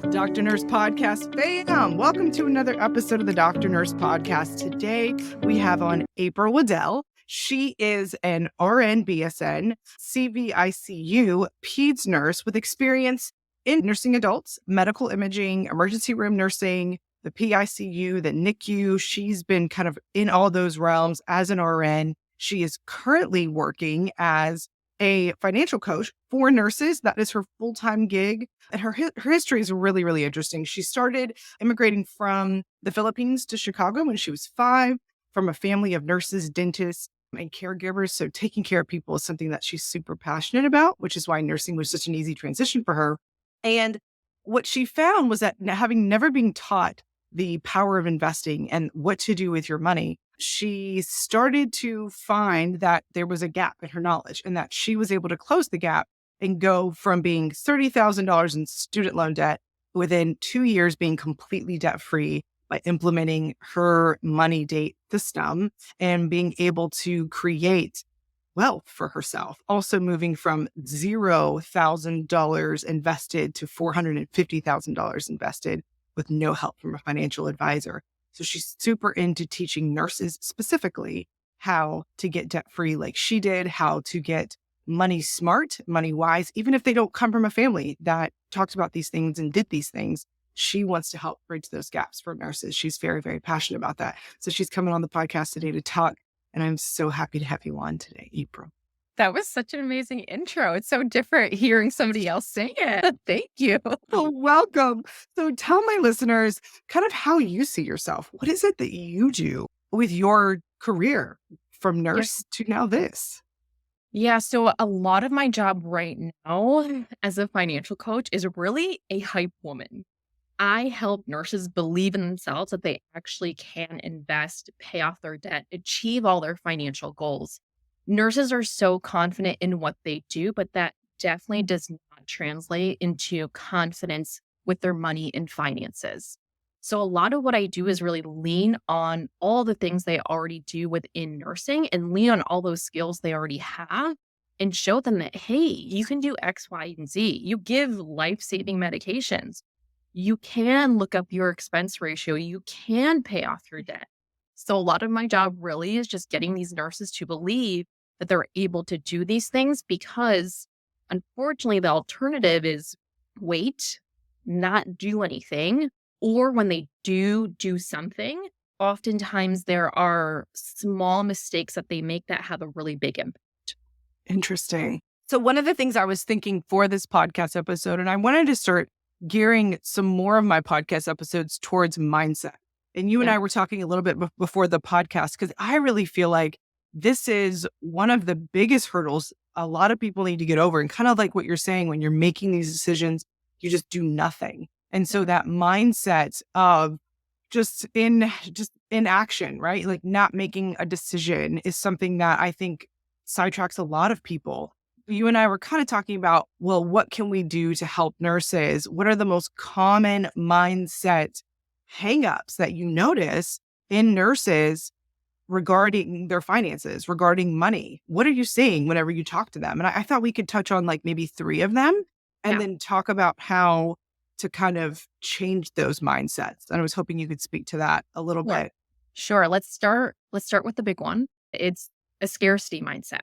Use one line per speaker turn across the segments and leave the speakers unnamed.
Dr. Nurse Podcast fam, welcome to another episode of the Dr. Nurse Podcast. Today we have on April Waddell. She is an RN BSN, CVICU PEDS nurse with experience in nursing adults, medical imaging, emergency room nursing, the PICU, the NICU. She's been kind of in all those realms as an RN. She is currently working as a financial coach for nurses. That is her full-time gig. And her history is really, really interesting. She started immigrating from the Philippines to Chicago when she was 5, from a family of nurses, dentists, and caregivers. So taking care of people is something that she's super passionate about, which is why nursing was such an easy transition for her. And what she found was that having never been taught the power of investing and what to do with your money, she started to find that there was a gap in her knowledge and that she was able to close the gap and go from being $30,000 in student loan debt within 2 years being completely debt-free by implementing her money date system and being able to create wealth for herself. Also moving from $0,000 invested to $450,000 invested with no help from a financial advisor. So she's super into teaching nurses specifically how to get debt-free like she did, how to get money smart, money wise, even if they don't come from a family that talked about these things and did these things. She wants to help bridge those gaps for nurses. She's very, very passionate about that. So she's coming on the podcast today to talk. And I'm so happy to have you on today, April.
That was such an amazing intro. It's so different hearing somebody else sing it. Thank you.
Oh, welcome. So tell my listeners kind of how you see yourself. What is it that you do with your career from nurse to now this?
Yeah. So a lot of my job right now as a financial coach is really a hype woman. I help nurses believe in themselves that they actually can invest, pay off their debt, achieve all their financial goals. Nurses are so confident in what they do, but that definitely does not translate into confidence with their money and finances. So a lot of what I do is really lean on all the things they already do within nursing and lean on all those skills they already have and show them that, hey, you can do X, Y, and Z. You give life-saving medications. You can look up your expense ratio. You can pay off your debt. So a lot of my job really is just getting these nurses to believe that they're able to do these things, because unfortunately the alternative is wait, not do anything, or when they do something, oftentimes there are small mistakes that they make that have a really big impact.
Interesting. So one of the things I was thinking for this podcast episode, and I wanted to start gearing some more of my podcast episodes towards mindset. And you and I were talking a little bit before the podcast, because I really feel like this is one of the biggest hurdles a lot of people need to get over. And kind of like what you're saying, when you're making these decisions, you just do nothing. And so that mindset of just in action, right? Like not making a decision is something that I think sidetracks a lot of people. You and I were kind of talking about, well, what can we do to help nurses? What are the most common mindset hangups that you notice in nurses regarding their finances, regarding money? What are you seeing whenever you talk to them? And I thought we could touch on like maybe 3 of them and then talk about how to kind of change those mindsets. And I was hoping you could speak to that a little bit.
Sure. Let's start with the big one. It's a scarcity mindset,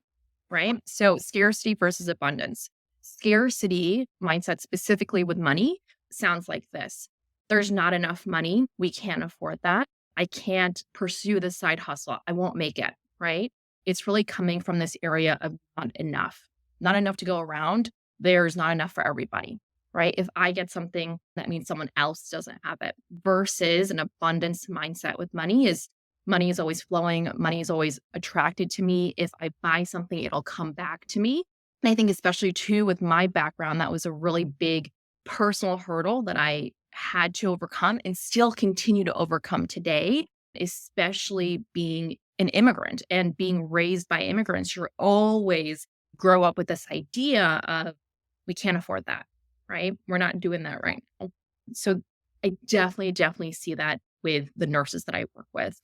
right? So scarcity versus abundance. Scarcity mindset, specifically with money, sounds like this. There's not enough money. We can't afford that. I can't pursue this side hustle. I won't make it, right? It's really coming from this area of not enough to go around. There's not enough for everybody, right? If I get something, that means someone else doesn't have it, versus an abundance mindset with money is always flowing. Money is always attracted to me. If I buy something, it'll come back to me. And I think especially too, with my background, that was a really big personal hurdle that I had to overcome and still continue to overcome today, especially being an immigrant and being raised by immigrants. You're always grow up with this idea of we can't afford that, right? We're not doing that right now. So I definitely see that with the nurses that I work with.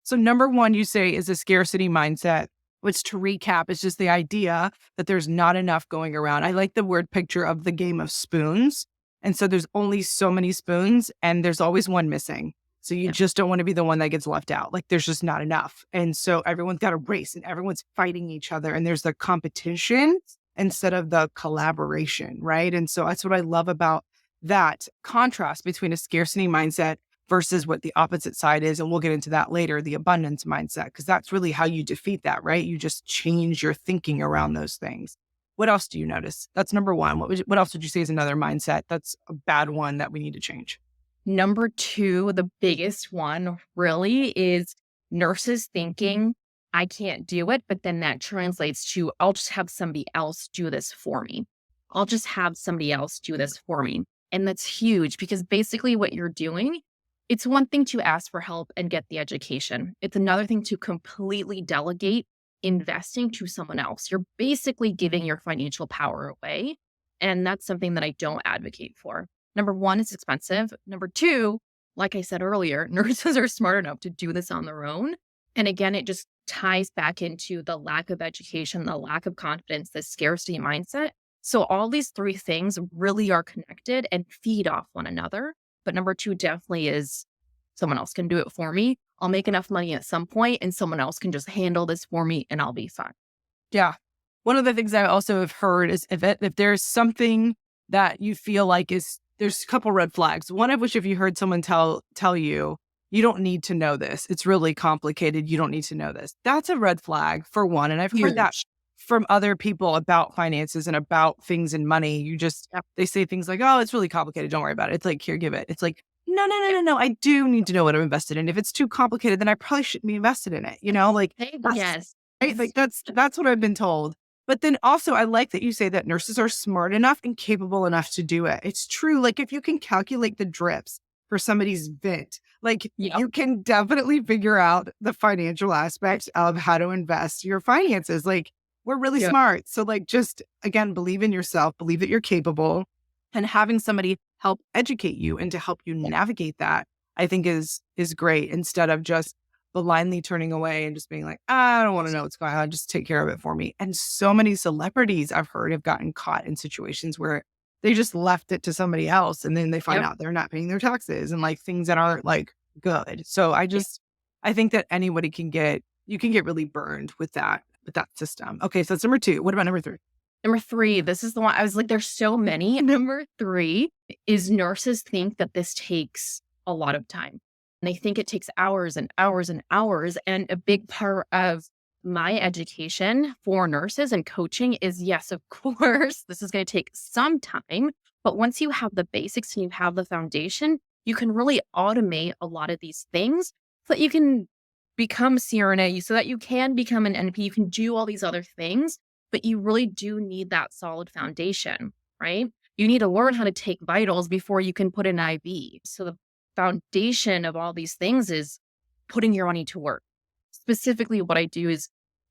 So number 1, you say, is a scarcity mindset, which, to recap, is just the idea that there's not enough going around. I like the word picture of the game of spoons. And so there's only so many spoons and there's always one missing. So you just don't want to be the one that gets left out. Like there's just not enough. And so everyone's got a race and everyone's fighting each other and there's the competition instead of the collaboration, right? And so that's what I love about that contrast between a scarcity mindset versus what the opposite side is. And we'll get into that later, the abundance mindset, because that's really how you defeat that, right? You just change your thinking around those things. What else do you notice? That's number one. What else would you say is another mindset that's a bad one that we need to change?
Number two, the biggest one really is nurses thinking, I can't do it, but then that translates to, I'll just have somebody else do this for me. I'll just have somebody else do this for me. And that's huge because basically what you're doing, it's one thing to ask for help and get the education. It's another thing to completely delegate investing to someone else. You're basically giving your financial power away. And that's something that I don't advocate for. Number one, it's expensive. Number two, like I said earlier, nurses are smart enough to do this on their own. And again, it just ties back into the lack of education, the lack of confidence, the scarcity mindset. So all these three things really are connected and feed off one another. But number two definitely is someone else can do it for me. I'll make enough money at some point and someone else can just handle this for me and I'll be fine.
Yeah. One of the things I also have heard is if there's something that you feel like there's a couple red flags. One of which, if you heard someone tell you, you don't need to know this. It's really complicated. You don't need to know this. That's a red flag for one. And I've heard that from other people about finances and about things and money. They say things like, oh, it's really complicated. Don't worry about it. It's like, here, give it. It's like, no. I do need to know what I'm invested in. If it's too complicated, then I probably shouldn't be invested in it. Like,
Yes.
right? Like that's what I've been told. But then also I like that you say that nurses are smart enough and capable enough to do it. It's true. Like if you can calculate the drips for somebody's vent, you can definitely figure out the financial aspects of how to invest your finances. Like we're really smart. So just again, believe in yourself, believe that you're capable, and having somebody help educate you and to help you navigate that, I think is great, instead of just blindly turning away and just being like, I don't want to know what's going on. Just take care of it for me. And so many celebrities I've heard have gotten caught in situations where they just left it to somebody else. And then they find out they're not paying their taxes and things that aren't good. So I think that anybody you can get really burned with that system. Okay. So that's number two. What about number three?
Number three, this is the one I was like, there's so many. Number three is nurses think that this takes a lot of time. And they think it takes hours and hours and hours. And a big part of my education for nurses and coaching is, yes, of course, this is going to take some time. But once you have the basics and you have the foundation, you can really automate a lot of these things so that you can become CRNA, so that you can become an NP. You can do all these other things, but you really do need that solid foundation, right? You need to learn how to take vitals before you can put an IV. So the foundation of all these things is putting your money to work. Specifically, what I do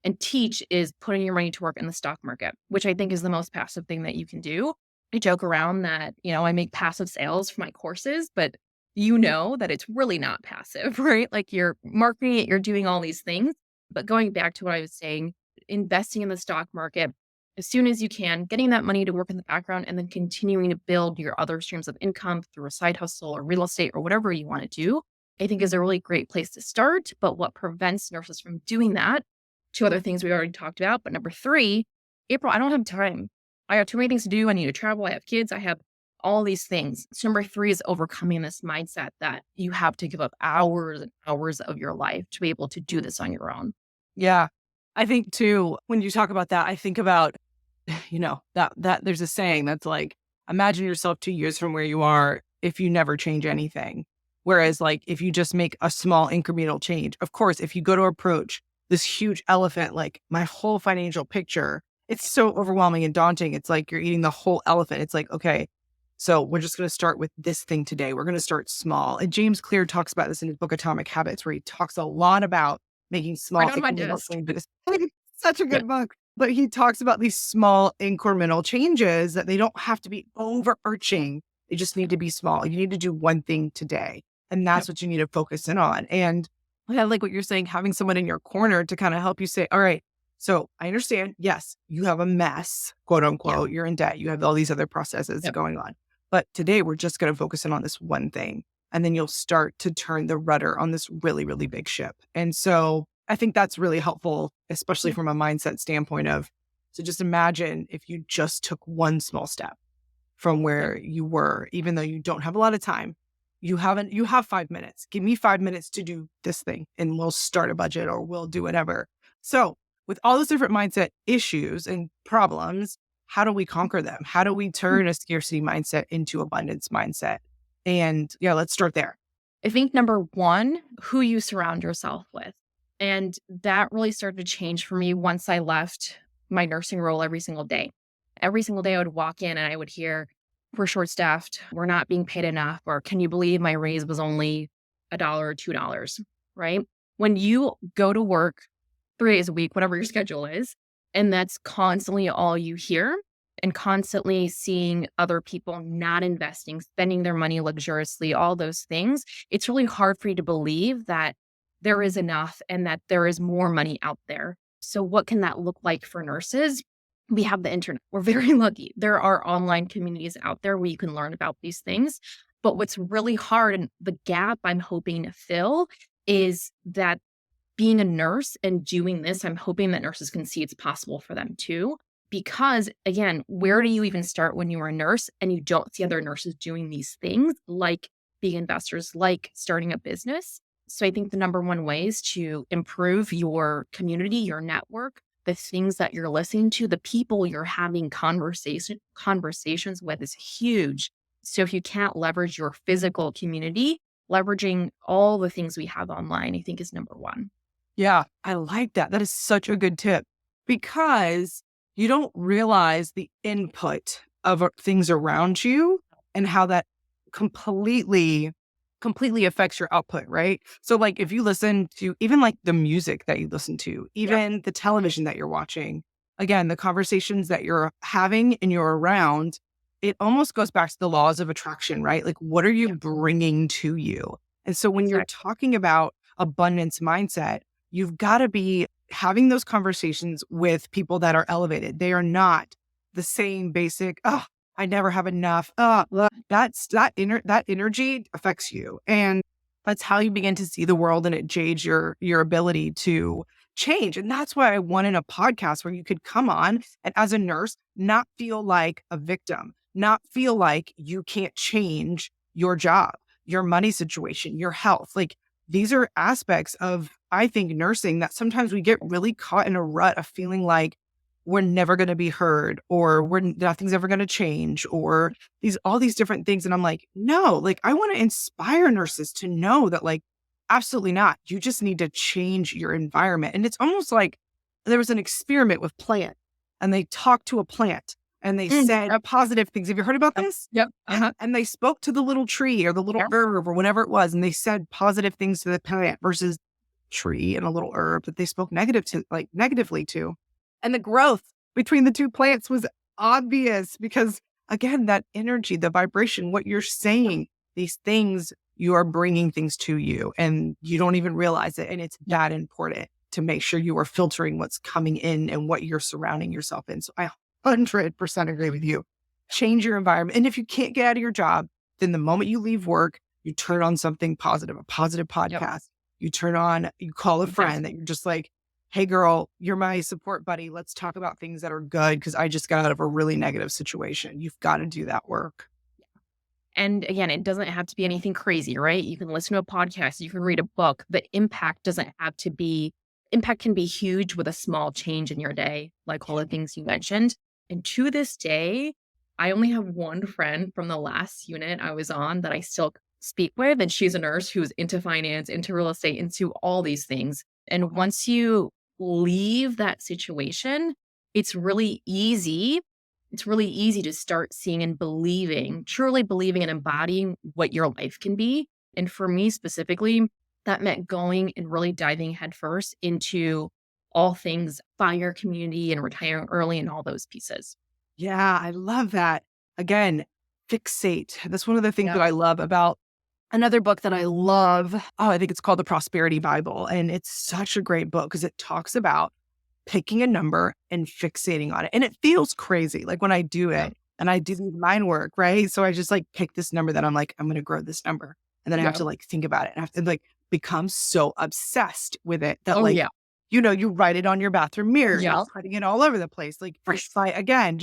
and teach is putting your money to work in the stock market, which I think is the most passive thing that you can do. I joke around that, I make passive sales for my courses, but that it's really not passive, right? Like you're marketing it, you're doing all these things. But going back to what I was saying, investing in the stock market as soon as you can, getting that money to work in the background, and then continuing to build your other streams of income through a side hustle or real estate or whatever you want to do, I think is a really great place to start. But what prevents nurses from doing that? Two other things we already talked about. But number three, April, I don't have time. I have too many things to do. I need to travel. I have kids. I have all these things. So number three is overcoming this mindset that you have to give up hours and hours of your life to be able to do this on your own.
Yeah. I think too, when you talk about that, I think about, that there's a saying that's like, imagine yourself 2 years from where you are if you never change anything. Whereas if you just make a small incremental change, of course, if you go to approach this huge elephant, my whole financial picture, it's so overwhelming and daunting. It's like you're eating the whole elephant. It's like, okay, so we're just going to start with this thing today. We're going to start small. And James Clear talks about this in his book, Atomic Habits, where he talks a lot about making small incremental changes. Such a good book. But he talks about these small incremental changes that they don't have to be overarching. They just need to be small. You need to do one thing today. And that's what you need to focus in on. And I like what you're saying, having someone in your corner to kind of help you say, all right, so I understand. Yes, you have a mess, quote unquote. You're in debt. You have all these other processes going on. But today we're just going to focus in on this one thing. And then you'll start to turn the rudder on this really, really big ship. And so I think that's really helpful, especially from a mindset standpoint of, so just imagine if you just took one small step from where you were, even though you don't have a lot of time. You have 5 minutes. Give me 5 minutes to do this thing and we'll start a budget or we'll do whatever. So with all those different mindset issues and problems, how do we conquer them? How do we turn a scarcity mindset into abundance mindset? And yeah, let's start there.
I think number one, who you surround yourself with. And that really started to change for me once I left my nursing role every single day. Every single day I would walk in and I would hear, we're short-staffed, we're not being paid enough, or can you believe my raise was only $1 or $2, right? When you go to work 3 days a week, whatever your schedule is, and that's constantly all you hear, and constantly seeing other people not investing, spending their money luxuriously, all those things, it's really hard for you to believe that there is enough and that there is more money out there. So what can that look like for nurses? We have the internet. We're very lucky. There are online communities out there where you can learn about these things. But what's really hard and the gap I'm hoping to fill is that being a nurse and doing this, I'm hoping that nurses can see it's possible for them too. Because again, where do you even start when you are a nurse and you don't see other nurses doing these things like being investors, like starting a business? So I think the number one way is to improve your community, your network, the things that you're listening to, the people you're having conversations with is huge. So if you can't leverage your physical community, leveraging all the things we have online, I think is number one.
Yeah, I like that. That is such a good tip because you don't realize the input of things around you and how that completely affects your output, right? So like if you listen to even like the music that you listen to, even the television that you're watching, again, the conversations that you're having and you're around, it almost goes back to the laws of attraction, right? Like what are you bringing to you? And so when you're talking about abundance mindset, you've got to be having those conversations with people that are elevated. They are not the same basic, oh, I never have enough. That energy affects you. And that's how you begin to see the world, and it jades your ability to change. And that's why I wanted a podcast where you could come on and as a nurse, not feel like a victim, not feel like you can't change your job, your money situation, your health. Like these are aspects of, I think, nursing that sometimes we get really caught in a rut of feeling like we're never going to be heard or nothing's ever going to change or all these different things. And I'm like, no, like I want to inspire nurses to know that like, absolutely not. You just need to change your environment. And it's almost like there was an experiment with plant and they talked to a plant and they said positive things. Have you heard about this?
Yep.
And they spoke to the little tree or the little herb or whatever it was. And they said positive things to the plant versus tree and a little herb that they spoke negatively to. And the growth between the two plants was obvious because, again, that energy, the vibration, what you're saying, these things, you are bringing things to you and you don't even realize it. And it's that important to make sure you are filtering what's coming in and what you're surrounding yourself in. So I 100% agree with you. Change your environment. And if you can't get out of your job, then the moment you leave work, you turn on something positive, a positive podcast. You call a friend that you're just like, hey girl, you're my support buddy. Let's talk about things that are good because I just got out of a really negative situation. You've got to do that work.
And again, it doesn't have to be anything crazy, right? You can listen to a podcast, you can read a book. The impact can be huge with a small change in your day, like all the things you mentioned. And to this day, I only have one friend from the last unit I was on that I still speak with. And she's a nurse who's into finance, into real estate, into all these things. And once you leave that situation, it's really easy to start seeing and truly believing and embodying what your life can be. And for me specifically, that meant going and really diving headfirst into all things fire community and retiring early and all those pieces.
Yeah, I love that. Again, fixate. That's one of the things that I love about another book that I love. Oh, I think it's called The Prosperity Bible. And it's such a great book because it talks about picking a number and fixating on it. And it feels crazy. Like when I do it, and I do mind work, right? So I just like pick this number that I'm like, I'm going to grow this number. And then I have
Yeah.
to like think about it and I have to like become so obsessed with it that
Oh,
like,
yeah.
you write it on your bathroom mirror,
Yeah.
you're putting it all over the place. Like by again,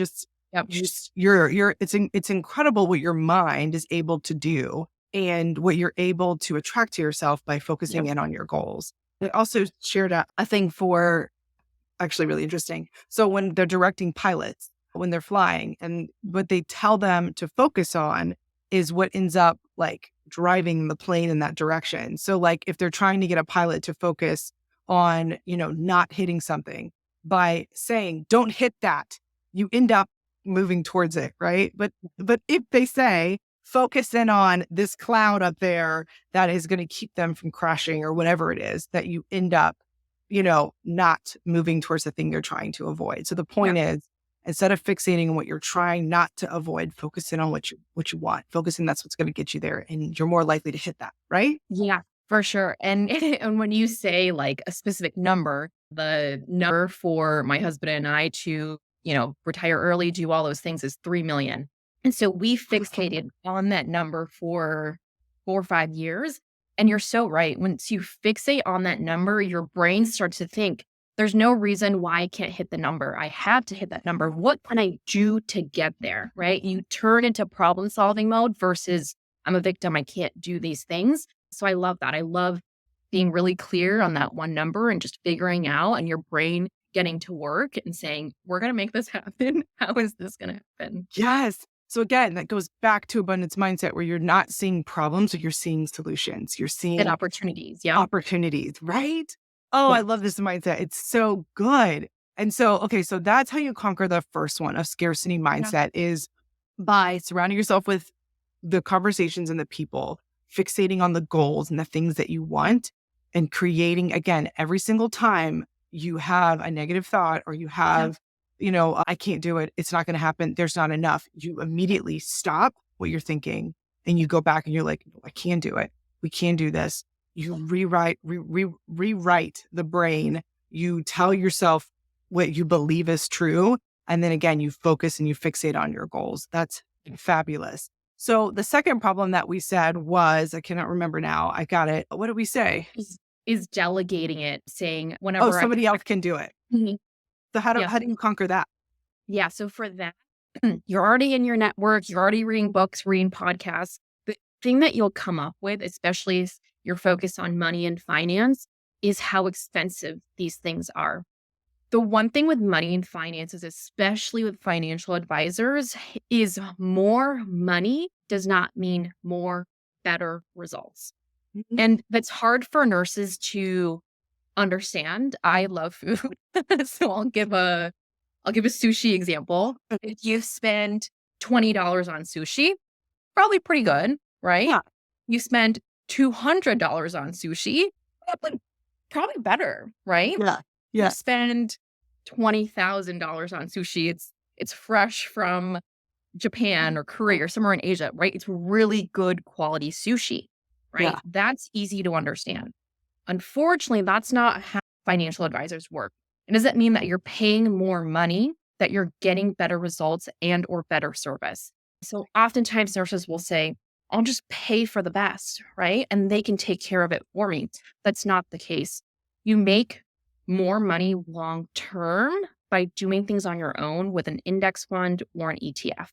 Yep.
it's incredible what your mind is able to do and what you're able to attract to yourself by focusing
Yep.
in on your goals. I also shared a thing for actually really interesting. So when they're directing pilots, when they're flying, and what they tell them to focus on is what ends up like driving the plane in that direction. So like if they're trying to get a pilot to focus on, not hitting something by saying, don't hit that, you end up moving towards it, right? But if they say, focus in on this cloud up there that is going to keep them from crashing or whatever it is, that you end up not moving towards the thing you're trying to avoid. So the point is, instead of fixating on what you're trying not to avoid, focus in on what you want. Focusing, that's what's going to get you there. And you're more likely to hit that, right?
Yeah, for sure. And and when you say like a specific number, the number for my husband and I to, retire early, do all those things is 3 million. And so we fixated on that number for 4 or 5 years. And you're so right. Once you fixate on that number, your brain starts to think, there's no reason why I can't hit the number. I have to hit that number. What can I do to get there? Right? You turn into problem solving mode versus I'm a victim. I can't do these things. So I love that. I love being really clear on that one number and just figuring out and your brain getting to work and saying, we're going to make this happen. How is this going to happen?
Yes. So again, that goes back to abundance mindset where you're not seeing problems, but you're seeing solutions. You're seeing
And opportunities. Yeah.
opportunities, right? Oh, I
Yeah.
love this mindset. It's so good. And so, okay, so that's how you conquer the first one of scarcity mindset is by surrounding yourself with the conversations and the people, fixating on the goals and the things that you want, and creating, again, every single time you have a negative thought or you have, I can't do it, it's not going to happen, there's not enough, you immediately stop what you're thinking and you go back and you're like, no, I can do it. We can do this. You rewrite the brain. You tell yourself what you believe is true. And then again, you focus and you fixate on your goals. That's fabulous. So the second problem that we said was, I cannot remember now. I got it. What did we say?
Is delegating it, saying whenever
Oh, somebody else can do it.
Mhm.
So how
Yeah.
do you conquer that?
Yeah. So for that, you're already in your network, you're already reading books, reading podcasts. The thing that you'll come up with, especially if you're focused on money and finance, is how expensive these things are. The one thing with money and finances, especially with financial advisors, is more money does not mean more better results.
Mhm.
And that's hard for nurses to understand. I love food. So I'll give a sushi example. If you spend $20 on sushi, probably pretty good, right?
Yeah.
You spend $200 on sushi, probably better, right?
Yeah.
You
Yeah.
spend $20,000 on sushi. It's fresh from Japan or Korea or somewhere in Asia, right? It's really good quality sushi, right?
Yeah.
That's easy to understand. Unfortunately, that's not how financial advisors work. It doesn't mean that you're paying more money, that you're getting better results and or better service. So oftentimes nurses will say, I'll just pay for the best, right? And they can take care of it for me. That's not the case. You make more money long term by doing things on your own with an index fund or an ETF.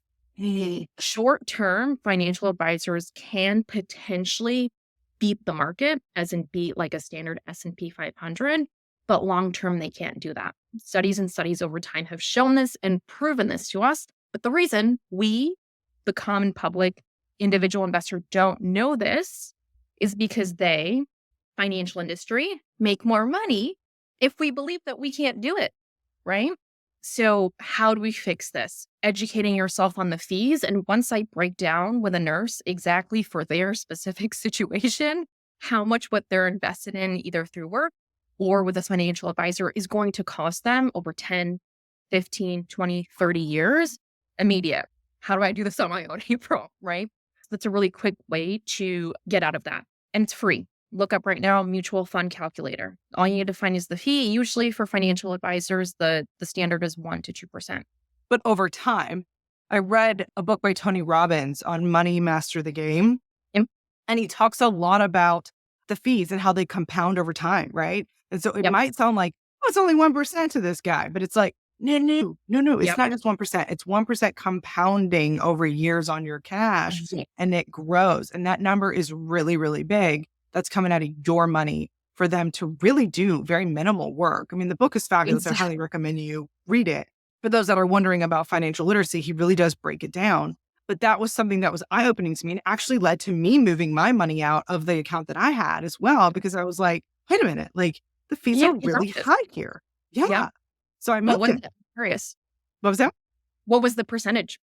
Short term, financial advisors can potentially beat the market, as in beat like a standard S&P 500, but long term, they can't do that. Studies and studies over time have shown this and proven this to us. But the reason we, the common public, individual investor, don't know this is because they, financial industry, make more money if we believe that we can't do it, right? So how do we fix this? Educating yourself on the fees. And once I break down with a nurse exactly for their specific situation, how much what they're invested in, either through work or with a financial advisor, is going to cost them over 10, 15, 20, 30 years, immediate. How do I do this on my own, April, right? That's a really quick way to get out of that. And it's free. Look up right now, mutual fund calculator. All you need to find is the fee. Usually for financial advisors, the standard is 1% to 2%.
But over time, I read a book by Tony Robbins on Money Master the Game.
Yep.
And he talks a lot about the fees and how they compound over time, right? And so it
Yep.
might sound like, oh, it's only 1% to this guy, but it's like, no. It's
Yep.
not just 1%. It's 1% compounding over years on your cash,
Mhm.
and it grows. And that number is really, really big. That's coming out of your money for them to really do very minimal work. I mean, the book is fabulous. I highly recommend you read it. For those that are wondering about financial literacy, he really does break it down. But that was something that was eye-opening to me and actually led to me moving my money out of the account that I had as well, because I was like, wait a minute, like the fees
Yeah,
are really high here. Yeah.
Yep.
So I
What
moved
was
it.
it? Curious.
What was that?
What was the percentage?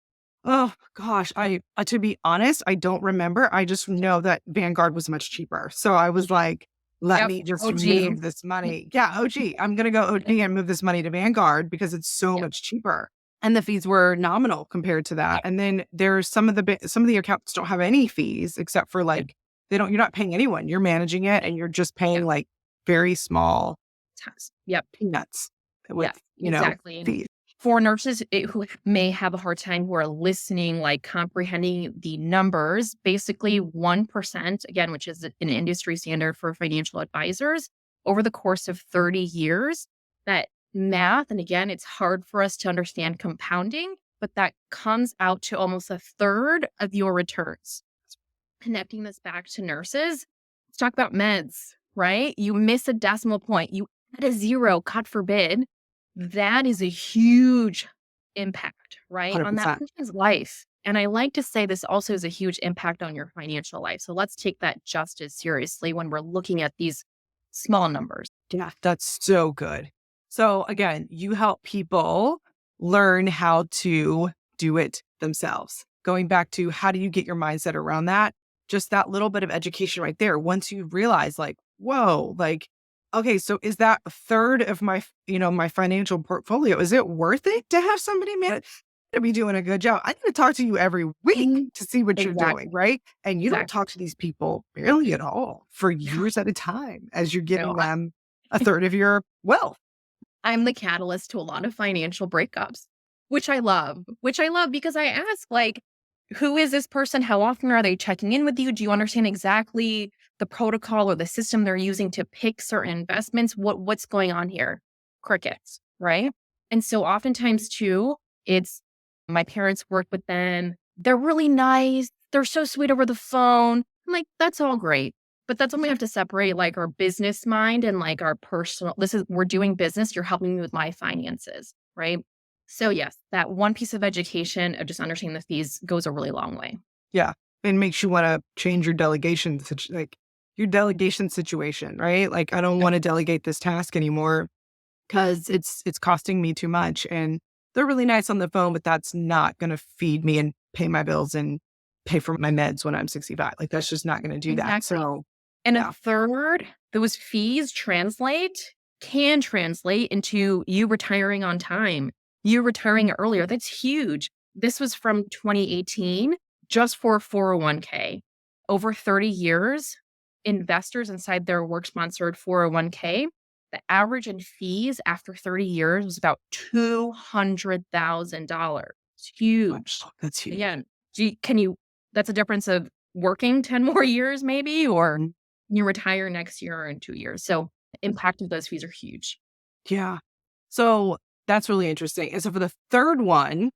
Oh gosh, I to be honest, I don't remember. I just know that Vanguard was much cheaper. So I was like, let
Yep.
me just
OG.
move this money. Yeah, OG. I'm gonna go OG and move this money to Vanguard because it's so
Yep.
much cheaper. And the fees were nominal compared to that. And then there's some of the accounts don't have any fees except for like you're not paying anyone. You're managing it and you're just paying like very small
Tax. Yep.
peanuts with,
Yeah, exactly. And
fees.
for nurses who may have a hard time, who are listening, like comprehending the numbers, basically 1%, again, which is an industry standard for financial advisors, over the course of 30 years, that math, and again, it's hard for us to understand compounding, but that comes out to almost a third of your returns. Connecting this back to nurses, let's talk about meds, right? You miss a decimal point, you add a zero, God forbid. That is a huge impact, right? On that
100%.
person's life. And I like to say this also is a huge impact on your financial life. So let's take that just as seriously when we're looking at these small numbers.
Yeah, that's so good. So again, you help people learn how to do it themselves. Going back to how do you get your mindset around that? Just that little bit of education right there. Once you realize like, whoa, like, okay, so is that a third of my, my financial portfolio? Is it worth it to have somebody manage to be doing a good job? I need to talk to you every week to see what you're doing,
Exactly.
right? And you don't
Exactly.
talk to these people barely at all for years at a time as you're giving
No,
them a third of your wealth.
I'm the catalyst to a lot of financial breakups, which I love, because I ask, like, who is this person? How often are they checking in with you? Do you understand exactly the protocol or the system they're using to pick certain investments? What's going on here? Crickets, right? And so oftentimes too, it's my parents work with them. They're really nice. They're so sweet over the phone. I'm like, that's all great. But that's when we have to separate like our business mind and like our personal. We're doing business. You're helping me with my finances, right? So yes, that one piece of education of just understanding the fees goes a really long way.
Yeah. It makes you want to change your your delegation situation, right? Like, I don't want to delegate this task anymore because it's costing me too much. And they're really nice on the phone, but that's not going to feed me and pay my bills and pay for my meds when I'm 65. Like, that's just not going to do that.
Exactly.
So,
And
yeah.
a third, those fees can translate into you retiring on time, you retiring earlier. That's huge. This was from 2018, just for 401k. Over 30 years, investors inside their work sponsored 401k, the average in fees after 30 years was about $200,000. It's huge.
Oh, that's huge.
Again, that's a difference of working 10 more years maybe, or you retire next year or in 2 years. So the impact of those fees are huge.
Yeah. So that's really interesting. And so for the third one,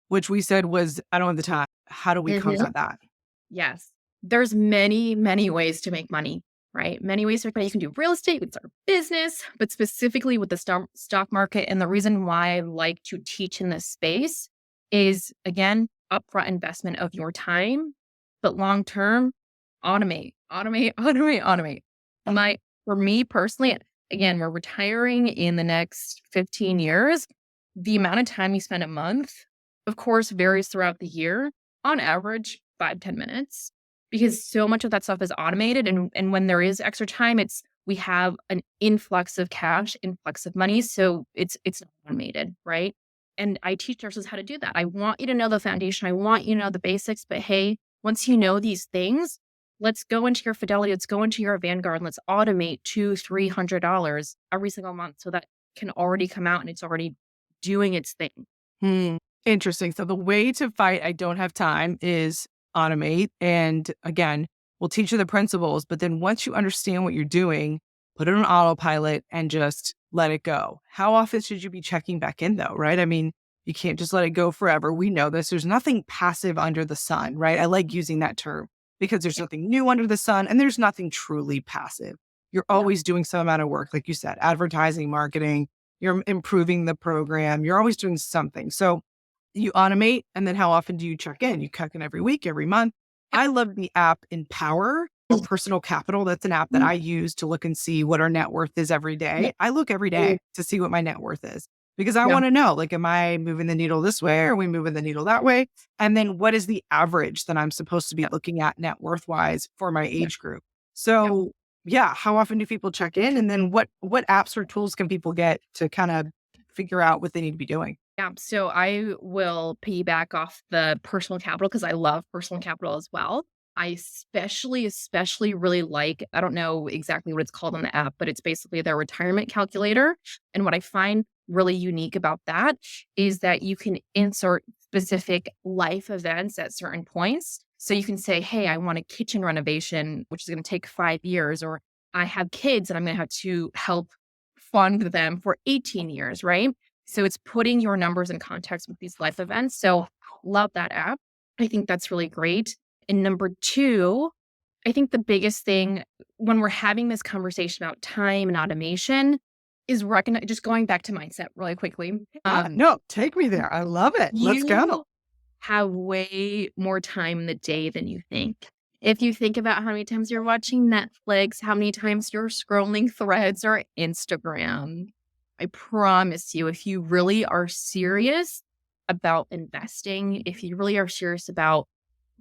which we said was, I don't have the time. How do we combat that?
Yes. There's many, many ways to make money, right? Many ways to make money. You can do real estate, you can start a business, but specifically with the stock market. And the reason why I like to teach in this space is, again, upfront investment of your time, but long term, automate. For me personally, again, we're retiring in the next 15 years. The amount of time you spend a month, of course, varies throughout the year. On average, 5-10 minutes, because so much of that stuff is automated. And when there is extra time, we have an influx of cash, influx of money. So it's automated, right? And I teach nurses how to do that. I want you to know the foundation. I want you to know the basics. But hey, once you know these things, let's go into your Fidelity. Let's go into your Vanguard. And let's automate $200-$300 every single month, so that can already come out and it's already doing its thing.
Interesting. So the way to fight I don't have time is automate. And again, we'll teach you the principles, but then once you understand what you're doing, put it on autopilot and just let it go. How often should you be checking back in though, right? I mean, you can't just let it go forever. We know this. There's nothing passive under the sun, right? I like using that term because there's nothing new under the sun and there's nothing truly passive. You're
Yeah.
always doing some amount of work, like you said, advertising, marketing, you're improving the program, you're always doing something. So you automate, and then how often do you check in? You check in every week, every month. I love the app Empower or Personal Capital. That's an app that I use to look and see what our net worth is every day. I look every day to see what my net worth is because I
Yeah.
want to know, like, am I moving the needle this way? Or are we moving the needle that way? And then what is the average that I'm supposed to be looking at net worth wise for my age group? So yeah, how often do people check in? And then what apps or tools can people get to kind of figure out what they need to be doing?
Yeah. So I will piggyback off the personal capital because I love personal capital as well. I especially really like, I don't know exactly what it's called on the app, but it's basically their retirement calculator. And what I find really unique about that is that you can insert specific life events at certain points. So you can say, hey, I want a kitchen renovation, which is going to take 5 years, or I have kids and I'm going to have to help fund them for 18 years, right? So it's putting your numbers in context with these life events. So love that app. I think that's really great. And number two, I think the biggest thing when we're having this conversation about time and automation is just going back to mindset really quickly.
No, take me there. I love it. Let's go.
You have way more time in the day than you think. If you think about how many times you're watching Netflix, how many times you're scrolling Threads or Instagram, I promise you, if you really are serious about investing, if you really are serious about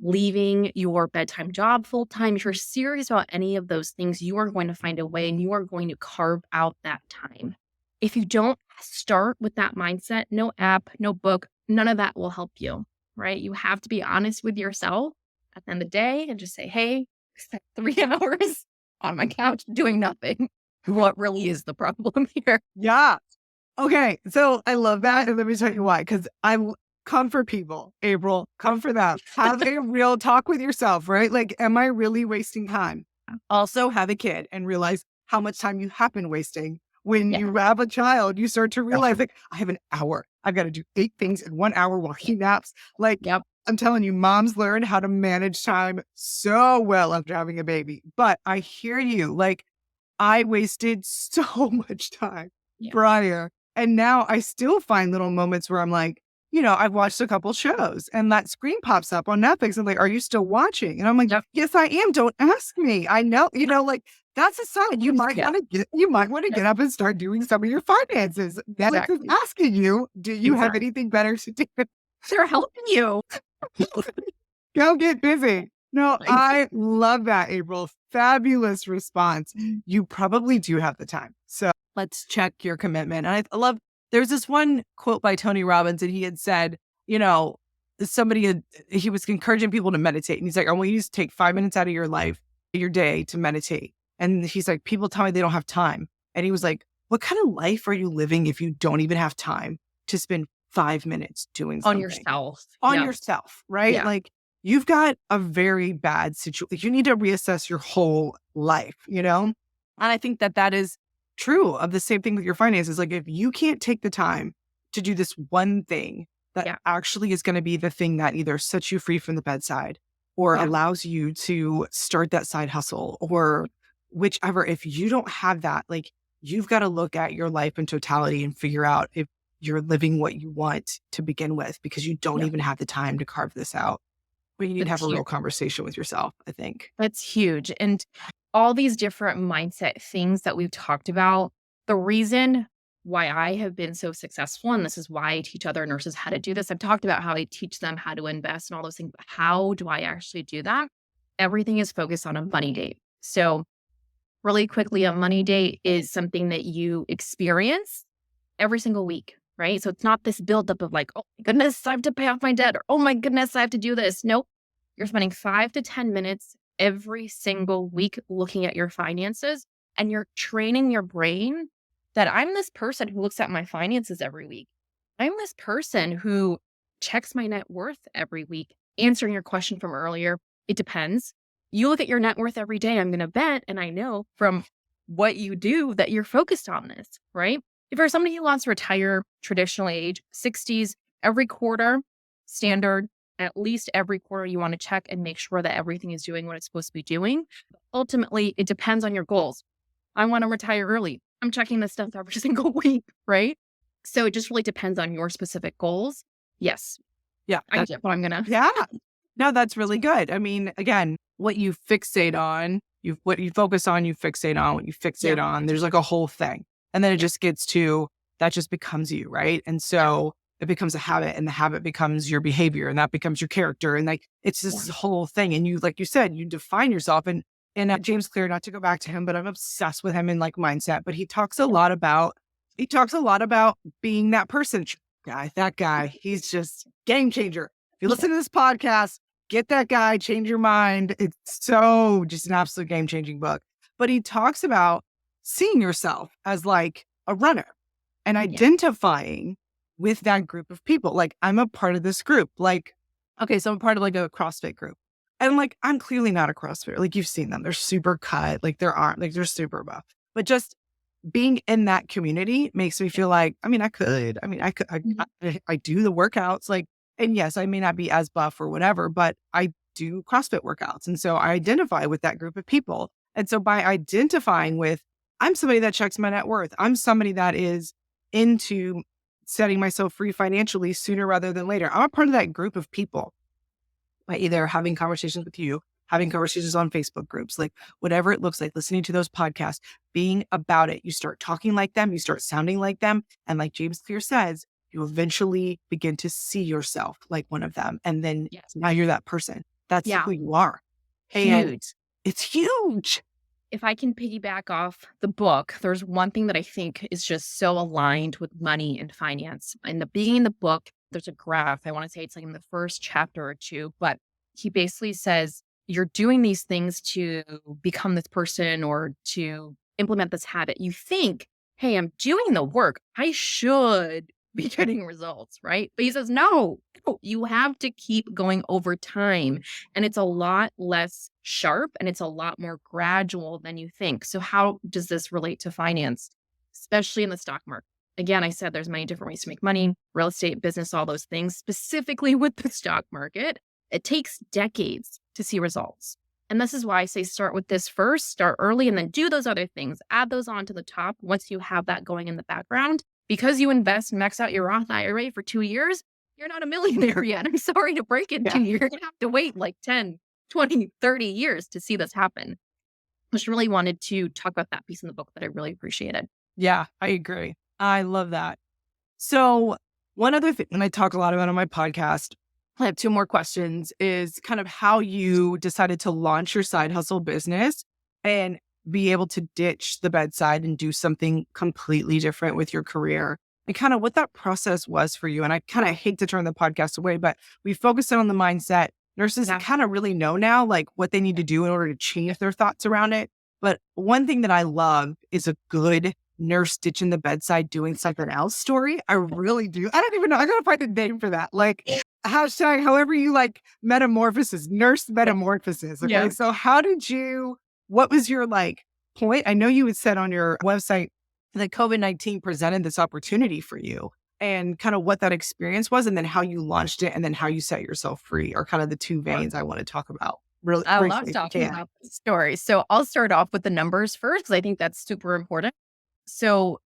leaving your bedtime job full time, if you're serious about any of those things, you are going to find a way and you are going to carve out that time. If you don't start with that mindset, no app, no book, none of that will help you, right? You have to be honest with yourself at the end of the day and just say, hey, I spent 3 hours on my couch doing nothing. What really is the problem here?
Yeah. Okay. So I love that. And let me tell you why. Because I'm come for people, April, come for them. Have a real talk with yourself, right? Like, am I really wasting time? Also, have a kid and realize how much time you have been wasting. When you have a child, you start to realize, like, I have an hour. I've got to do 8 things in 1 hour while he naps. Like, I'm telling you, moms learn how to manage time so well after having a baby. But I hear you. Like, I wasted so much time prior. And now I still find little moments where I'm like, I've watched a couple shows and that screen pops up on Netflix. I'm like, are you still watching? And I'm like, yes, I am. Don't ask me. I know, like that's a sign you might want to get up and start doing some of your finances. Netflix is asking you, do you have anything better to do?
They're helping you.
Go get busy. No, I love that, April. Fabulous response. You probably do have the time. So let's check your commitment. And I love, there's this one quote by Tony Robbins, and he had said, he was encouraging people to meditate. And he's like, I want you to take 5 minutes out of your life, your day to meditate. And he's like, people tell me they don't have time. And he was like, what kind of life are you living if you don't even have time to spend 5 minutes doing something? On yourself, right?
Yeah.
Like, you've got a very bad situation. You need to reassess your whole life, And I think that is true of the same thing with your finances. Like, if you can't take the time to do this one thing that actually is going to be the thing that either sets you free from the bedside or allows you to start that side hustle or whichever, if you don't have that, like, you've got to look at your life in totality and figure out if you're living what you want to begin with, because you don't even have the time to carve this out. But you need to have a real conversation with yourself, I think.
That's huge. And all these different mindset things that we've talked about, the reason why I have been so successful, and this is why I teach other nurses how to do this. I've talked about how I teach them how to invest and all those things, but how do I actually do that? Everything is focused on a money date. So really quickly, a money date is something that you experience every single week, right? So it's not this buildup of like, oh my goodness, I have to pay off my debt, or oh my goodness, I have to do this. Nope. You're spending 5 to 10 minutes every single week looking at your finances, and you're training your brain that I'm this person who looks at my finances every week. I'm this person who checks my net worth every week? Answering your question from earlier, it depends. You look at your net worth every day, I'm going to bet, and I know from what you do that you're focused on this, right? If you're somebody who wants to retire traditional age, 60s, every quarter, standard, at least every quarter, you want to check and make sure that everything is doing what it's supposed to be doing. Ultimately, it depends on your goals. I want to retire early. I'm checking this stuff every single week, right? So it just really depends on your specific goals. Yes.
Yeah.
I get what I'm going to.
Yeah. No, that's really good. I mean, again, what you fixate on, what you focus on, you fixate on. What you fixate on, there's like a whole thing. And then it just gets to, that just becomes you, right? And so it becomes a habit, and the habit becomes your behavior, and that becomes your character. And like, it's this whole thing. And you, like you said, you define yourself. And James Clear, not to go back to him, but I'm obsessed with him in like mindset, but he talks a lot about being that person. That guy, he's just game changer. If you listen to this podcast, get that guy, change your mind. It's so just an absolute game changing book. But he talks about seeing yourself as like a runner and identifying with that group of people. Like, I'm a part of this group. Like, okay, so I'm part of like a CrossFit group. And like, I'm clearly not a CrossFitter. Like, you've seen them. They're super cut. Like, they're super buff. But just being in that community makes me feel like, I do the workouts. Like, and yes, I may not be as buff or whatever, but I do CrossFit workouts. And so I identify with that group of people. And so by identifying with, I'm somebody that checks my net worth. I'm somebody that is into setting myself free financially sooner rather than later. I'm a part of that group of people by either having conversations with you, having conversations on Facebook groups, like whatever it looks like, listening to those podcasts, being about it. You start talking like them, you start sounding like them. And like James Clear says, you eventually begin to see yourself like one of them. And then now you're that person. That's who you are. And it's huge.
If I can piggyback off the book, there's one thing that I think is just so aligned with money and finance. In the beginning of the book, there's a graph. I want to say it's like in the first chapter or two, but he basically says, you're doing these things to become this person or to implement this habit. You think, hey, I'm doing the work. I should be getting results, right? But he says, no, you have to keep going over time. And it's a lot less sharp and it's a lot more gradual than you think. So how does this relate to finance, especially in the stock market? Again, I said there's many different ways to make money, real estate, business, all those things. Specifically with the stock market, it takes decades to see results. And this is why I say start with this first, start early, and then do those other things. Add those on to the top once you have that going in the background. Because you invest and max out your Roth IRA for 2 years, you're not a millionaire yet. I'm sorry to break it to you. You're going to have to wait like 10, 20, 30 years to see this happen. I just really wanted to talk about that piece in the book that I really appreciated.
Yeah, I agree. I love that. So one other thing, and I talk a lot about on my podcast, I have two more questions, is kind of how you decided to launch your side hustle business and be able to ditch the bedside and do something completely different with your career, and kind of what that process was for you. And I kind of hate to turn the podcast away, but we focused on the mindset. Nurses kind of really know now, like what they need to do in order to change their thoughts around it. But one thing that I love is a good nurse ditching the bedside doing something else story. I really do. I don't even know. I got to find a name for that. Like hashtag, however you like metamorphosis, nurse metamorphosis. Okay. Yeah. So what was your like point? I know you had said on your website that COVID-19 presented this opportunity for you, and kind of what that experience was, and then how you launched it, and then how you set yourself free are kind of the two veins I want to talk about. Really,
I love talking about the story. So I'll start off with the numbers first, because I think that's super important. So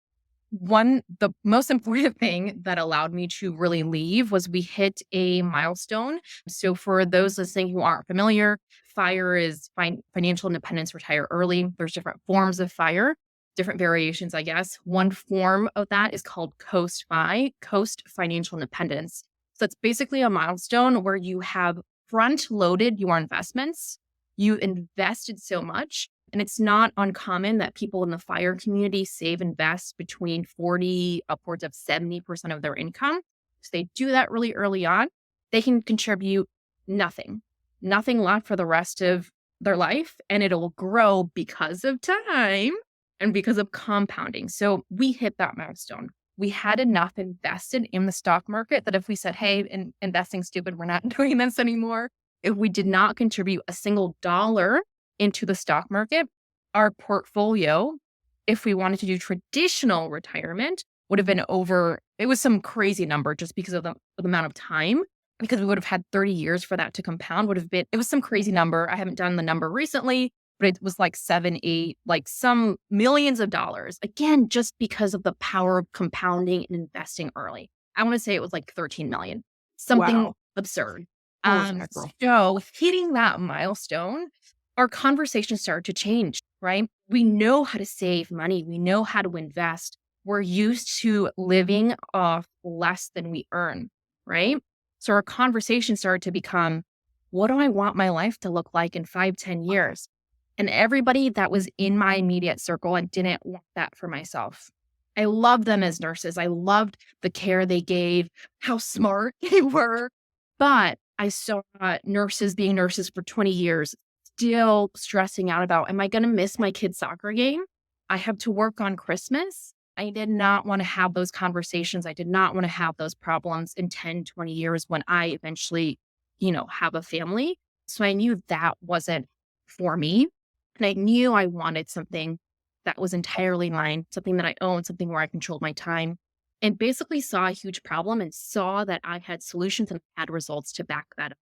the most important thing that allowed me to really leave was we hit a milestone. So for those listening who aren't familiar, FIRE is financial independence, retire early. There's different forms of FIRE, different variations, I guess. One form of that is called COAST-FI, Coast Financial Independence. So it's basically a milestone where you have front-loaded your investments. You invested so much. And it's not uncommon that people in the FIRE community invest between 40, upwards of 70% of their income. So they do that really early on. They can contribute nothing left for the rest of their life. And it'll grow because of time and because of compounding. So we hit that milestone. we had enough invested in the stock market that if we said, hey, investing's stupid, we're not doing this anymore. If we did not contribute a single dollar into the stock market, our portfolio, if we wanted to do traditional retirement, would have been over, it was some crazy number just because of the amount of time, because we would have had 30 years for that to compound, it was some crazy number. I haven't done the number recently, but it was like 7, 8, like some millions of dollars. Again, just because of the power of compounding and investing early. I want to say it was like 13 million, something absurd. So hitting that milestone, our conversation started to change, right? We know how to save money. We know how to invest. We're used to living off less than we earn, right? So our conversation started to become, what do I want my life to look like in 5, 10 years? And everybody that was in my immediate circle, I didn't want that for myself. I loved them as nurses. I loved the care they gave, how smart they were. But I saw nurses being nurses for 20 years, still stressing out about, am I going to miss my kid's soccer game? I have to work on Christmas. I did not want to have those conversations. I did not want to have those problems in 10, 20 years when I eventually, have a family. So I knew that wasn't for me. And I knew I wanted something that was entirely mine, something that I owned, something where I controlled my time, and basically saw a huge problem and saw that I had solutions and had results to back that up.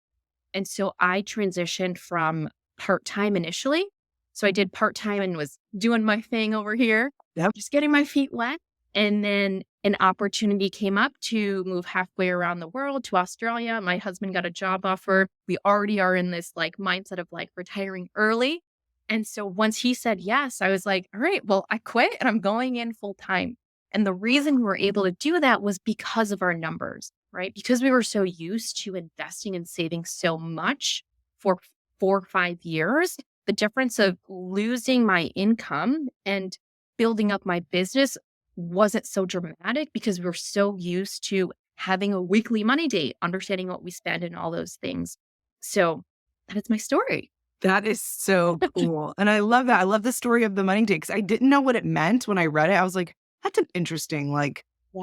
And so I transitioned from part-time initially. So I did part-time and was doing my thing over here, just getting my feet wet. And then an opportunity came up to move halfway around the world to Australia. My husband got a job offer. We already are in this mindset of retiring early. And so once he said yes, I was like, all right, well, I quit and I'm going in full time. And the reason we were able to do that was because of our numbers, right? Because we were so used to investing and saving so much for 4 or 5 years, the difference of losing my income and building up my business wasn't so dramatic because we were so used to having a weekly money date, understanding what we spend and all those things. So that is my story.
That is so cool. And I love that. I love the story of the money date because I didn't know what it meant when I read it. I was like, that's an interesting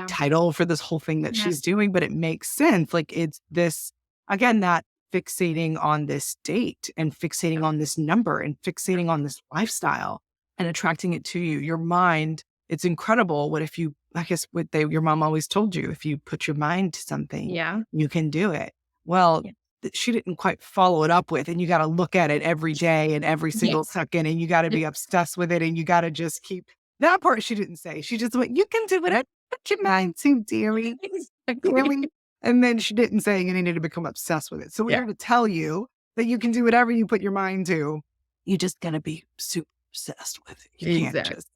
title for this whole thing that she's doing, but it makes sense. It's this, again, that fixating on this date and fixating on this number and fixating on this lifestyle and attracting it to you. Your mind, it's incredible. What if you, I guess your mom always told you, if you put your mind to something, you can do it. Well, she didn't quite follow it up with, and you got to look at it every day and every single second, and you got to be obsessed with it, and you got to just keep that part. She didn't say. She just went, you can do it. Put your mind to, dearie. And then she didn't say you needed to become obsessed with it. So we're here to tell you that you can do whatever you put your mind to. You just got to be super obsessed with it. You can't just,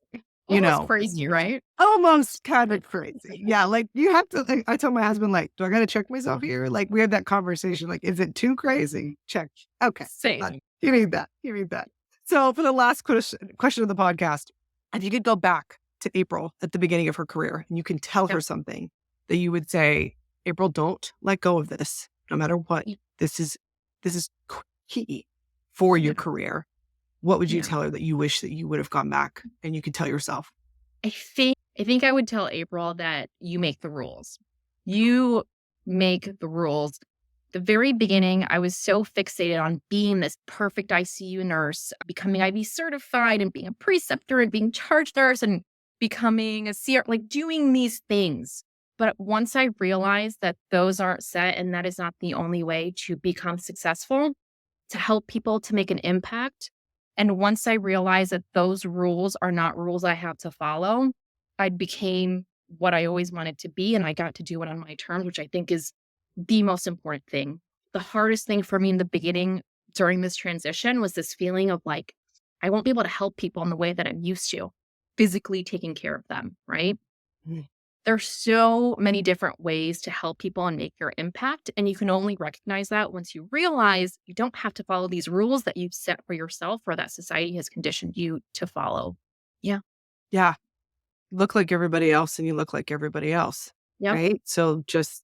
Almost crazy, right?
Almost kind of crazy. Yeah. You have to, I told my husband, do I got to check myself here? We had that conversation, is it too crazy? Check. Okay.
Same.
You need that. So for the last question of the podcast, if you could go back to April at the beginning of her career and you can tell her something that you would say, April, don't let go of this, no matter what. This is key for your career. What would you tell her that you wish that you would have gone back and you could tell yourself?
I think I would tell April that you make the rules. You make the rules. The very beginning, I was so fixated on being this perfect ICU nurse, becoming IV certified and being a preceptor and being charge nurse and becoming a CR, doing these things. But once I realized that those aren't set and that is not the only way to become successful, to help people, to make an impact, and once I realized that those rules are not rules I have to follow, I became what I always wanted to be, and I got to do it on my terms, which I think is the most important thing. The hardest thing for me in the beginning during this transition was this feeling of I won't be able to help people in the way that I'm used to, physically taking care of them, right? There's so many different ways to help people and make your impact. And you can only recognize that once you realize you don't have to follow these rules that you've set for yourself or that society has conditioned you to follow. Yeah.
Look like everybody else and you look like everybody else. Right? So just,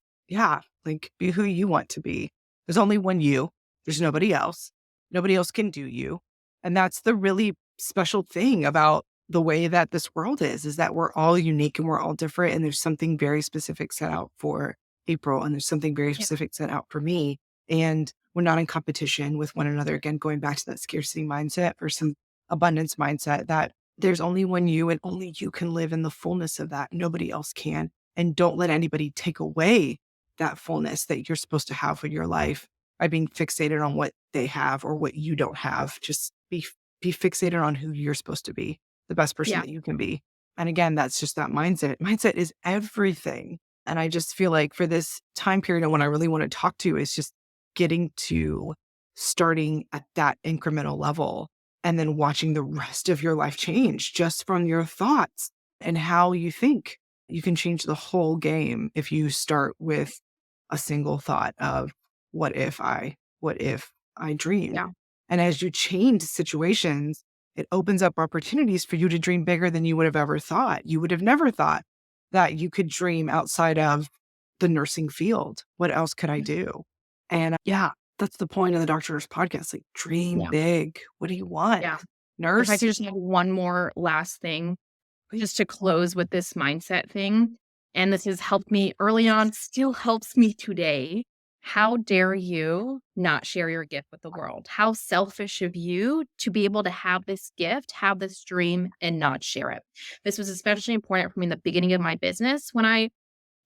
be who you want to be. There's only one you. There's nobody else. Nobody else can do you. And that's the really special thing about the way that this world is that we're all unique and we're all different. And there's something very specific set out for April, and there's something very
Yeah.
specific set out for me. And we're not in competition with one another. Again, going back to that scarcity mindset versus abundance mindset, that there's only one you and only you can live in the fullness of that. Nobody else can. And don't let anybody take away that fullness that you're supposed to have with your life by being fixated on what they have or what you don't have. Just be fixated on who you're supposed to be, the best person
Yeah.
that you can be. And again, that's just that mindset. Mindset is everything. And I just feel like for this time period and what I really want to talk to is just getting to starting at that incremental level and then watching the rest of your life change just from your thoughts and how you think. You can change the whole game if you start with a single thought of what if I dreamed.
Yeah.
And as you change situations, it opens up opportunities for you to dream bigger than you would have ever thought. You would have never thought that you could dream outside of the nursing field. What else could I do? And yeah, that's the point of the Doctor Nurse podcast. Like, dream
Yeah.
big. What do you want?
Yeah. If
Nurse?
I could just have one more last thing, just to close with this mindset thing. And this has helped me early on, still helps me today. How dare you not share your gift with the world? How selfish of you to be able to have this gift, have this dream, and not share it. This was especially important for me in the beginning of my business when I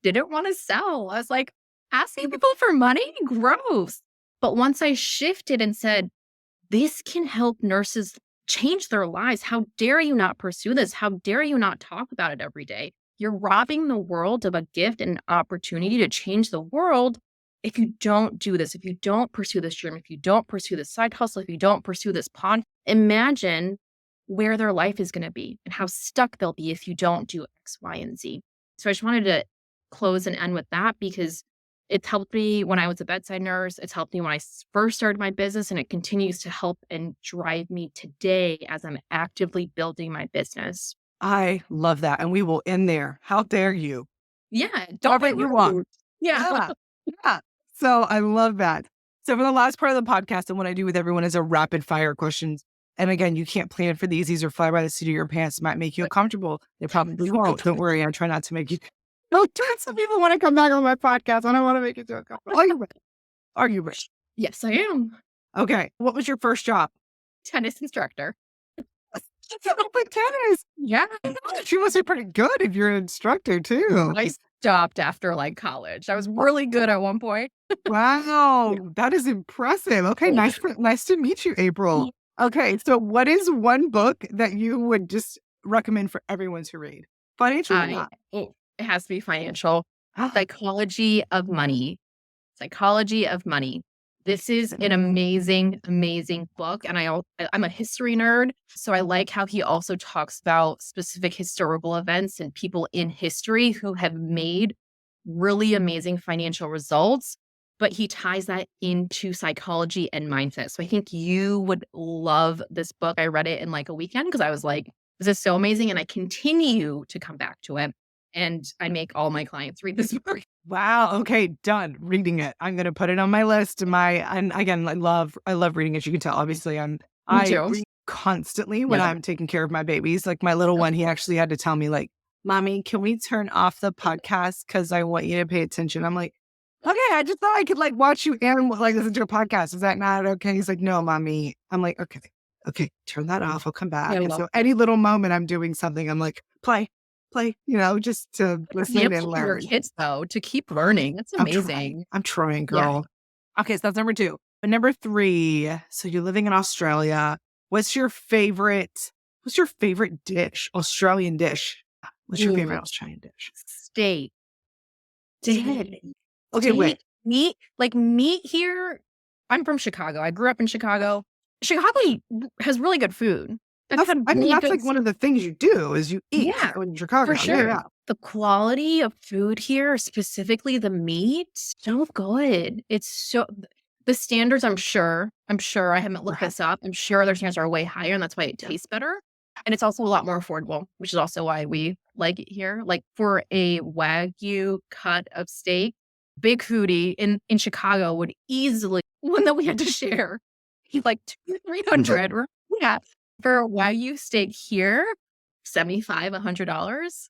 didn't want to sell. I was like, asking people for money? Gross. But once I shifted and said, this can help nurses change their lives. How dare you not pursue this? How dare you not talk about it every day? You're robbing the world of a gift and an opportunity to change the world if you don't do this, if you don't pursue this dream, if you don't pursue this side hustle, if you don't pursue this pond. Imagine where their life is going to be and how stuck they'll be if you don't do X, Y, and Z. So I just wanted to close and end with that because it's helped me when I was a bedside nurse. It's helped me when I first started my business, and it continues to help and drive me today as I'm actively building my business.
I love that. And we will end there. How dare you?
Yeah. Don't
Whatever you want.
Yeah.
Yeah. So I love that. So for the last part of the podcast, and what I do with everyone is a rapid fire questions. And again, you can't plan for these. These are fly by the seat of your pants. Might make you uncomfortable. They probably won't. Don't worry. I try not to make you. No, some people want to come back on my podcast. I don't want to make you too uncomfortable. Are you ready? Are you ready?
Yes, I am.
Okay. What was your first job?
Tennis instructor.
Open tennis.
Yeah.
She must be pretty good if you're an instructor too.
I stopped after like college. I was really good at one point.
Wow. That is impressive. Okay. Nice to meet you, April. Okay. So what is one book that you would just recommend for everyone to read? Financial or not?
It has to be financial. Psychology of Money. Psychology of Money. This is an amazing, amazing book. And I'm a history nerd. So I like how he also talks about specific historical events and people in history who have made really amazing financial results. But he ties that into psychology and mindset. So I think you would love this book. I read it in like a weekend because I was like, this is so amazing. And I continue to come back to it. And I make all my clients read this book.
Wow. Okay. Done. Reading it. I'm going to put it on my list. And again, I love reading, as you can tell. Obviously, I read constantly when I'm taking care of my babies. Like my little one, he actually had to tell me like, Mommy, can we turn off the podcast? Cause I want you to pay attention. I'm like, okay, I just thought I could like watch you and like listen to a podcast. Is that not okay? He's like, no, Mommy. I'm like, okay, turn that off. I'll come back. And so any little moment I'm doing something, I'm like, play, just to listen and learn.
Your kids though, to keep learning. That's amazing.
I'm trying, girl. Yeah. Okay, so that's number 2. But number 3, so you're living in Australia. What's your favorite dish? Australian dish. What's your favorite Australian dish?
Steak.
Okay, wait.
Meat here. I'm from Chicago. I grew up in Chicago. Chicago has really good food.
That's like one of the things you do is you eat in Chicago.
For sure.
Yeah.
The quality of food here, specifically the meat, so good. It's so the standards. I'm sure. I haven't looked this up. I'm sure their standards are way higher, and that's why it tastes better. And it's also a lot more affordable, which is also why we like it here. Like for a Wagyu cut of steak, big foodie in Chicago would easily one that we had to share. Like $200-$300. Yeah. For a Wagyu steak here, $75, $100.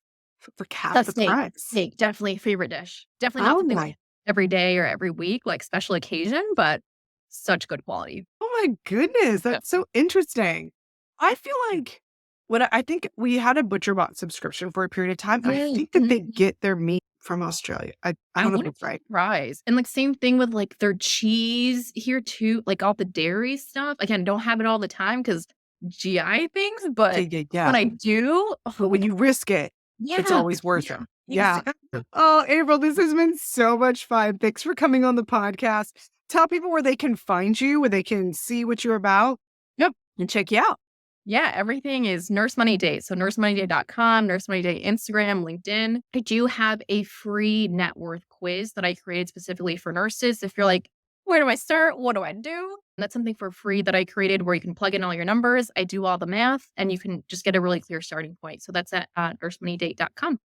For half
That's
the price.
steak, definitely a favorite dish. Definitely not
Oh
something
my,
every day or every week, like special occasion, but such good quality.
oh my goodness.
Yeah.
That's so interesting. I feel like I think we had a ButcherBot subscription for a period of time. And I think that they get their meat from Australia. I
I
don't know if
wouldn't
that's right.
be surprised. And like same thing with like their cheese here too, like all the dairy stuff. Again, don't have it all the time because GI things,
Yeah,
but
yeah,
when
yeah.
I do,
But when you risk it, it's
yeah,
always worth it. Yeah.
exactly.
Oh, April, this has been so much fun. Thanks for coming on the podcast. Tell people where they can find you, where they can see what you're about.
Yep.
And check you out.
Yeah, everything is Nurse Money Day. So nursemoneyday.com, Nurse Money Day Instagram, LinkedIn. I do have a free net worth quiz that I created specifically for nurses. If you're like, where do I start? What do I do? That's something for free that I created where you can plug in all your numbers. I do all the math and you can just get a really clear starting point. So that's at nursemoneyday.com.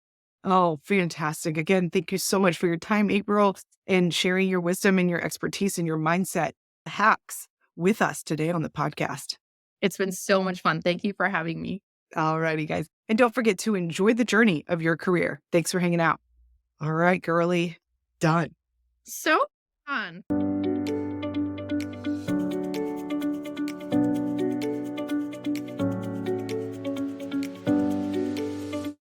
Oh, fantastic. Again, thank you so much for your time, April, and sharing your wisdom and your expertise and your mindset hacks with us today on the podcast.
It's been so much fun. Thank you for having me.
All righty, guys. And don't forget to enjoy the journey of your career. Thanks for hanging out. All right, girly. Done.
So fun.